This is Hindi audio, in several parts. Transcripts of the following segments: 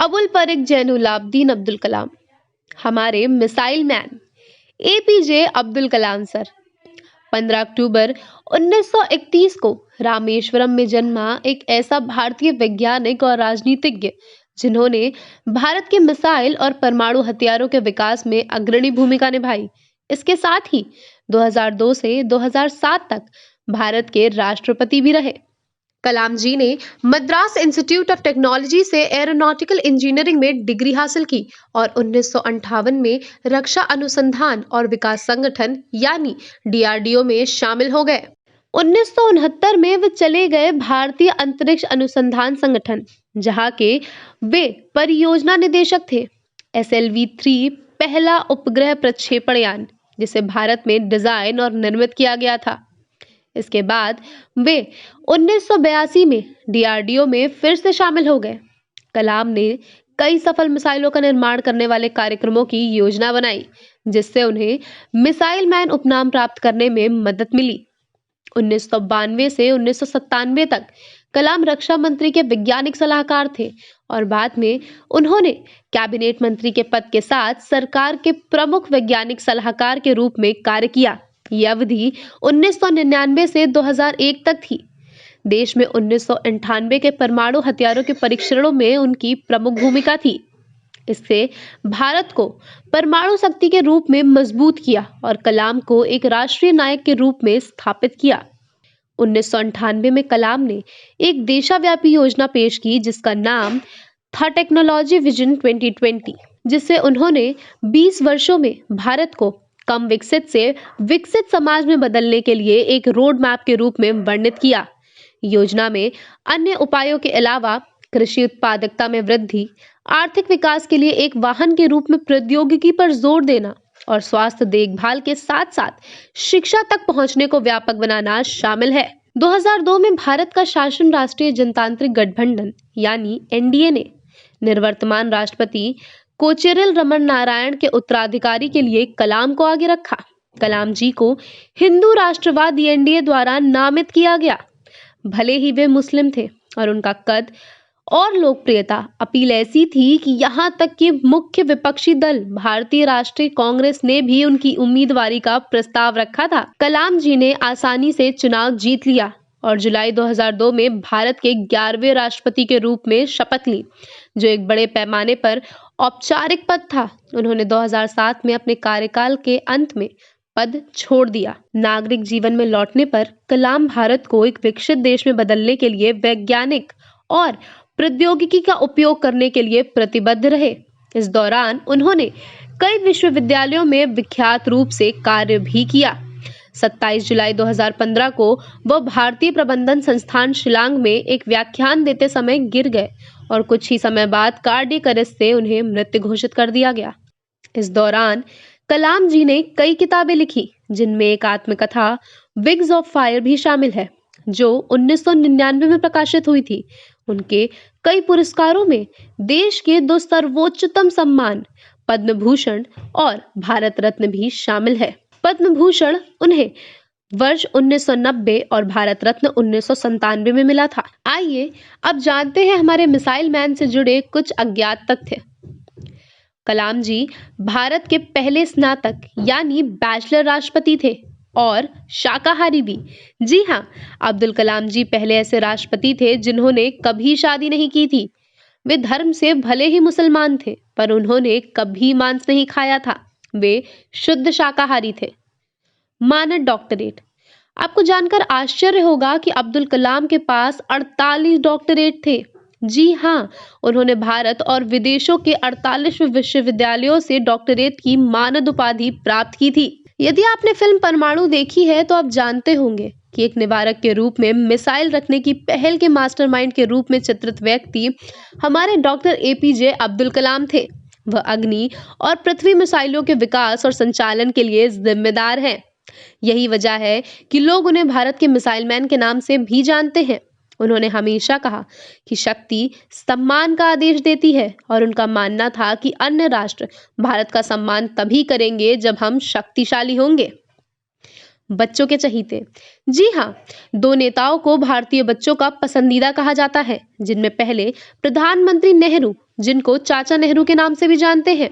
अबुल परिक जैनुलाब्दीन अब्दुल कलाम, हमारे missile man APJ Abdul Kalam sir. 15 अक्टूबर 1931 को रामेश्वरम में जन्मा एक ऐसा भारतीय वैज्ञानिक और राजनीतिज्ञ जिन्होंने भारत के मिसाइल और परमाणु हथियारों के विकास में अग्रणी भूमिका निभाई। इसके साथ ही 2002 से 2007 तक भारत के राष्ट्रपति भी रहे। कलाम जी ने मद्रास इंस्टीट्यूट ऑफ टेक्नोलॉजी से एरोनॉटिकल इंजीनियरिंग में डिग्री हासिल की और 1958 में रक्षा अनुसंधान और विकास संगठन यानी डीआरडीओ में शामिल हो गए। 1969 में वे चले गए भारतीय अंतरिक्ष अनुसंधान संगठन, जहां के वे परियोजना निदेशक थे। SLV-3 पहला उपग्रह प्रक्षेपण यान जिसे भारत में डिजाइन और निर्मित किया गया था। इसके बाद वे 1982 में डीआरडीओ में फिर से शामिल हो गए। कलाम ने कई सफल मिसाइलों का निर्माण करने वाले कार्यक्रमों की योजना बनाई, जिससे उन्हें मिसाइल मैन उपनाम प्राप्त करने में मदद मिली। 1992 से 1997 तक कलाम रक्षा मंत्री के वैज्ञानिक सलाहकार थे और बाद में उन्होंने कैबिनेट मंत्री के पद के साथ सरकार के प्रमुख वैज्ञानिक सलाहकार के रूप में कार्य किया। यह अवधि 1999 से 2001 तक थी। देश में 1998 के परमाणु हथियारों के परीक्षणों में उनकी प्रमुख भूमिका थी। इससे भारत को परमाणु शक्ति के रूप में मजबूत किया और कलाम को एक राष्ट्रीय नायक के रूप में स्थापित किया। 1998 में कलाम ने एक देशव्यापी योजना पेश की जिसका नाम था टेक्नोलॉजी विजन 2020, जिससे उन्होंने 20 वर्षों में भारत को कम विकसित से विकसित समाज में बदलने के लिए एक रोड मैप के रूप में वर्णित किया। योजना में अन्य उपायों के अलावा कृषि उत्पादकता में वृद्धि, आर्थिक विकास के लिए एक वाहन के रूप में प्रौद्योगिकी पर जोर देना और स्वास्थ्य देखभाल के साथ साथ शिक्षा तक पहुंचने को व्यापक बनाना शामिल है। 2002 में भारत का शासन राष्ट्रीय जनतांत्रिक गठबंधन यानी एनडीए ने निवर्तमान राष्ट्रपति कोचेरिल रमन नारायण के उत्तराधिकारी के लिए कलाम को आगे रखा। कलाम जी को हिंदू राष्ट्रवादी एनडीए द्वारा नामित किया गया। भले ही वे मुस्लिम थे और उनका कद और लोकप्रियता अपील ऐसी थी कि यहाँ तक कि मुख्य विपक्षी दल भारतीय राष्ट्रीय कांग्रेस ने भी उनकी उम्मीदवारी का प्रस्ताव रखा था। कलाम जी ने आसानी से चुनाव जीत लिया और जुलाई 2002 में भारत के 11वें राष्ट्रपति के रूप में शपथ ली, जो एक बड़े पैमाने पर औपचारिक पद था। उन्होंने 2007 में अपने कार्यकाल के अंत में पद छोड़ दिया। नागरिक जीवन में लौटने पर कलाम भारत को एक विकसित देश में बदलने के लिए वैज्ञानिक और प्रौद्योगिकी का उपयोग करने के लिए प्रतिबद्ध रहे। इस दौरान उन्होंने कई विश्वविद्यालयों में विख्यात रूप से कार्य भी किया। 27 जुलाई 2015 को वह भारतीय प्रबंधन संस्थान शिलांग में एक व्याख्यान देते समय गिर गए और कुछ ही समय बाद कार्डियक अरेस्ट से उन्हें मृत घोषित कर दिया गया। इस दौरान कलाम जी ने कई किताबें लिखी, जिनमें एक आत्मकथा विंग्स ऑफ फायर भी शामिल है, जो 1999 में प्रकाशित हुई थी। उनके कई पुरस्कारों में देश के 2 सर्वोच्चतम सम्मान पद्म भूषण और भारत रत्न भी शामिल है। पद्म भूषण उन्हें वर्ष 1990 और भारत रत्न 1997 में मिला था। आइए अब जानते हैं हमारे मिसाइल मैन से जुड़े कुछ अज्ञात तथ्य। कलाम जी भारत के पहले स्नातक यानी बैचलर राष्ट्रपति थे और शाकाहारी भी। जी हाँ, अब्दुल कलाम जी पहले ऐसे राष्ट्रपति थे जिन्होंने कभी शादी नहीं की थी। वे धर्म से भले ही मुसलमान थे, पर उन्होंने कभी मांस नहीं खाया था। वे शुद्ध शाकाहारी थे। मानद डॉक्टरेट। आपको जानकर आश्चर्य होगा कि अब्दुल कलाम के पास 48 डॉक्टरेट थे। जी हाँ, उन्होंने भारत और विदेशों के 48 विश्वविद्यालयों से डॉक्टरेट की मानद उपाधि प्राप्त की थी। यदि आपने फिल्म परमाणु देखी है तो आप जानते होंगे कि एक निवारक के रूप में मिसाइल रखने की पहल के मास्टरमाइंड के रूप में चित्रित व्यक्ति हमारे डॉक्टर एपीजे अब्दुल कलाम थे। वह अग्नि और पृथ्वी मिसाइलों के विकास और संचालन के लिए जिम्मेदार हैं। यही वजह है कि लोग उन्हें भारत के मिसाइल मैन के नाम से भी जानते हैं। उन्होंने हमेशा कहा कि शक्ति सम्मान का आदेश देती है और उनका मानना था कि अन्य राष्ट्र भारत का सम्मान तभी करेंगे जब हम शक्तिशाली होंगे। बच्चों के चहीते। जी हाँ, 2 नेताओं को भारतीय बच्चों का पसंदीदा कहा जाता है, जिनमें पहले प्रधानमंत्री नेहरू जिनको चाचा नेहरू के नाम से भी जानते हैं।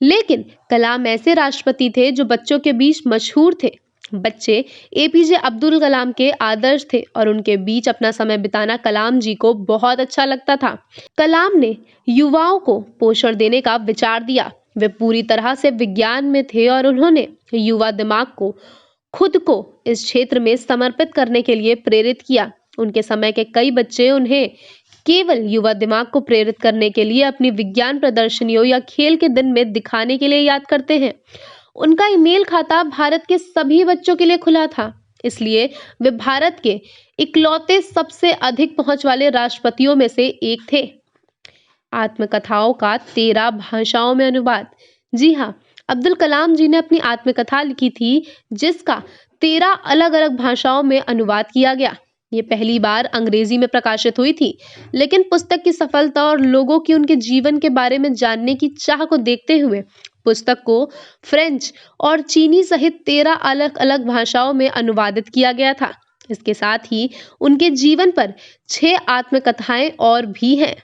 लेकिन कलाम ऐसे राष्ट्रपति थे जो बच्चों के बीच मशहूर थे। बच्चे एपीजे अब्दुल कलाम के आदर्श थे और उनके बीच अपना समय बिताना कलाम जी को बहुत अच्छा लगता था। कलाम ने युवाओं को पोषण देने का विचार दिया। वे पूरी तरह से विज्ञान में थे और उन्होंने युवा दिमाग को खुद को इस क्षेत्र में समर्पित करने के लिए प्रेरित किया। उनके समय के कई बच्चे उन्हें केवल युवा दिमाग को प्रेरित करने के लिए अपनी विज्ञान प्रदर्शनियों या खेल के दिन में दिखाने के लिए याद करते हैं। उनका ईमेल खाता भारत के सभी बच्चों के लिए खुला था, इसलिए वे भारत के इकलौते सबसे अधिक पहुंच वाले राष्ट्रपतियों में से एक थे। आत्मकथाओं का 13 भाषाओं में अनुवाद। जी हाँ, अब्दुल कलाम जी ने अपनी आत्मकथा लिखी थी जिसका 13 अलग-अलग भाषाओं में अनुवाद किया गया। ये पहली बार अंग्रेजी में प्रकाशित हुई थी, लेकिन पुस्तक की सफलता और लोगों की उनके जीवन के बारे में जानने की चाह को देखते हुए पुस्तक को फ्रेंच और चीनी सहित 13 अलग-अलग भाषाओं में अनुवादित किया गया था। इसके साथ ही उनके जीवन पर 6 आत्मकथाएं और भी हैं।